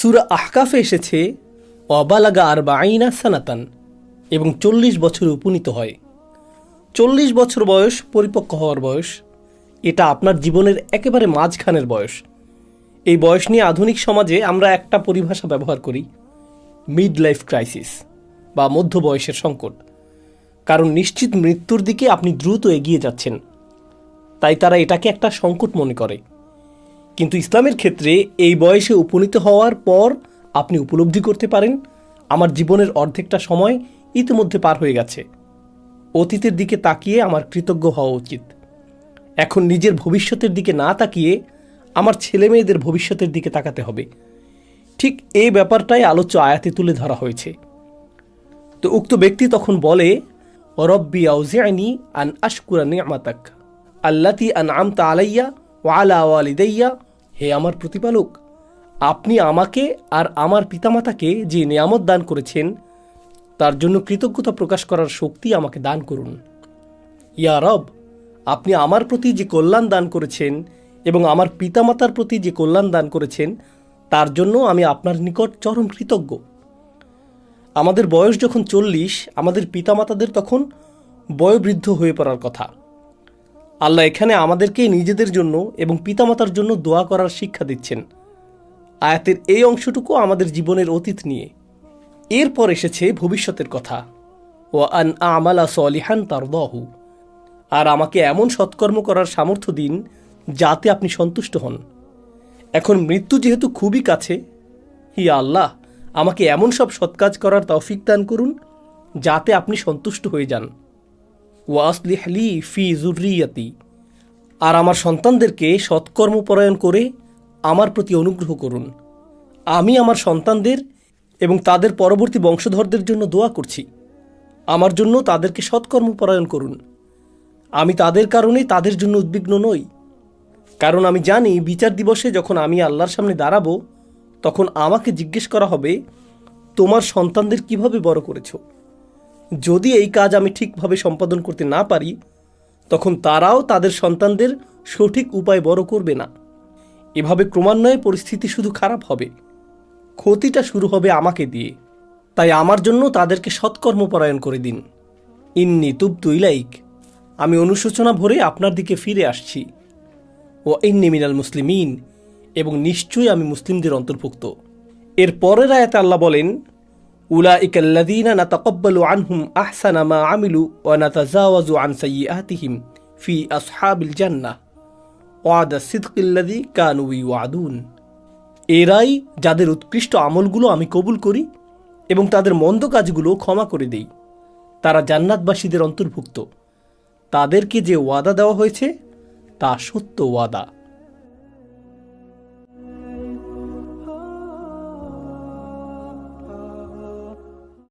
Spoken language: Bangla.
সূরা আহকাফে এসেছে অবালাগা আরবাঈনা সানাতান এবং 40 বছরে উপনীত হয়। 40 বছর বয়স পরিপক্ক হওয়ার বয়স, এটা আপনার জীবনের একেবারে মাঝখানের বয়স। এই বয়স নিয়ে আধুনিক সমাজে আমরা একটা পরিভাষা ব্যবহার করি, মিড লাইফ ক্রাইসিস বা মধ্য বয়সের সংকট। কারণ নিশ্চিত মৃত্যুর দিকে আপনি দ্রুত এগিয়ে যাচ্ছেন, তাই তারা এটাকে একটা সংকট মনে করে। কিন্তু ইসলামের ক্ষেত্রে এই বয়সে উপনীত হওয়ার পর আপনি উপলব্ধি করতে পারেন, আমার জীবনের অর্ধেকটা সময় ইতিমধ্যে পার হয়ে গেছে। অতীতের দিকে তাকিয়ে আমার কৃতজ্ঞ হওয়া উচিত। এখন নিজের ভবিষ্যতের দিকে না তাকিয়ে আমার ছেলে মেয়েদের ভবিষ্যতের দিকে তাকাতে হবে। ঠিক এই ব্যাপারটাই আলোচ্য আয়াতে তুলে ধরা হয়েছে। তো উক্ত ব্যক্তি তখন বলে, রব্বি আউজিআনি আন আশকুরা নি'মাতাক আল্লাতী আন'আমতা আলাইয়া ওয়া আলা ওয়ালিদাইয়া। হে আমার প্রতিপালক, আপনি আমাকে আর আমার পিতামাতাকে যে নিয়ামত দান করেছেন তার জন্য কৃতজ্ঞতা প্রকাশ করার শক্তি আমাকে দান করুন। ইয়া রব, আপনি আমার প্রতি যে কল্যাণ দান করেছেন এবং আমার পিতামাতার প্রতি যে কল্যাণ দান করেছেন তার জন্য আমি আপনার নিকট চরম কৃতজ্ঞ। আমাদের বয়স যখন 40, আমাদের পিতামাতাদের তখন বয়োবৃদ্ধ হয়ে পড়ার কথা। আল্লাহ এখানে আমাদেরকে নিজেদের জন্য এবং পিতামাতার জন্য দোয়া করার শিক্ষা দিচ্ছেন। আয়াতের এই অংশটুকু আমাদের জীবনের অতীত নিয়ে। এরপর এসেছে ভবিষ্যতের কথা, ওয়া আন আমালা সলিহান তারদাহু, আর আমাকে এমন সৎকর্ম করার সামর্থ্য দিন যাতে আপনি সন্তুষ্ট হন। এখন মৃত্যু যেহেতু খুবই কাছে, হি আল্লাহ, আমাকে এমন সব সৎকাজ করার তৌফিক দান করুন যাতে আপনি সন্তুষ্ট হয়ে যান। ওয়া আসলিহ লি ফি যুররিয়াতি, আর আমার সন্তানদেরকে সৎকর্মপরায়ণ করে আমার প্রতি অনুগ্রহ করুন। আমি আমার সন্তানদের এবং তাদের পরবর্তী বংশধরদের জন্য দোয়া করছি, আমার জন্য তাদেরকে সৎকর্মপরায়ণ করুন। আমি তাদের কারণে তাদের জন্য উদ্বিগ্ন নই, কারণ আমি জানি বিচার দিবসে যখন আমি আল্লাহর সামনে দাঁড়াবো তখন আমাকে জিজ্ঞেস করা হবে, তোমার সন্তানদের কিভাবে বড় করেছো। যদি এই কাজ আমি ঠিকভাবে সম্পাদন করতে না পারি তখন তারাও তাদের সন্তানদের সঠিক উপায় বড় করবে না। এভাবে ক্রমান্বয়ে পরিস্থিতি শুধু খারাপ হবে, ক্ষতিটা শুরু হবে আমাকে দিয়ে। তাই আমার জন্য তাদেরকে সৎকর্মপরায়ণ করে দিন। ইন্নী তুবতু ইলাইক, আমি অনুশোচনা ভরে আপনার দিকে ফিরে আসছি। ও ইন্নী মিনাল মুসলিমিন, এবং নিশ্চয়ই আমি মুসলিমদের অন্তর্ভুক্ত। এর পরের আয়াতে আল্লাহ বলেন, উলাইকা আল্লাযীনা নাতাকাব্বালু আনহুম আহসানা মা আমিলু ওয়া নাতাজাওয়াজু আন সাইয়্যাতিহিম ফি আসহাবিল জান্নাহ ওয়াদা সিদকিল্লাযী কানু ইউআদুন। এরাই যাদের উৎকৃষ্ট আমলগুলো আমি কবুল করি এবং তাদের মন্দ কাজগুলো ক্ষমা করে দেই, তারা জান্নাতবাসীদের অন্তর্ভুক্ত। তাদেরকে যে ওয়াদা দেওয়া হয়েছে তা সত্য ওয়াদা।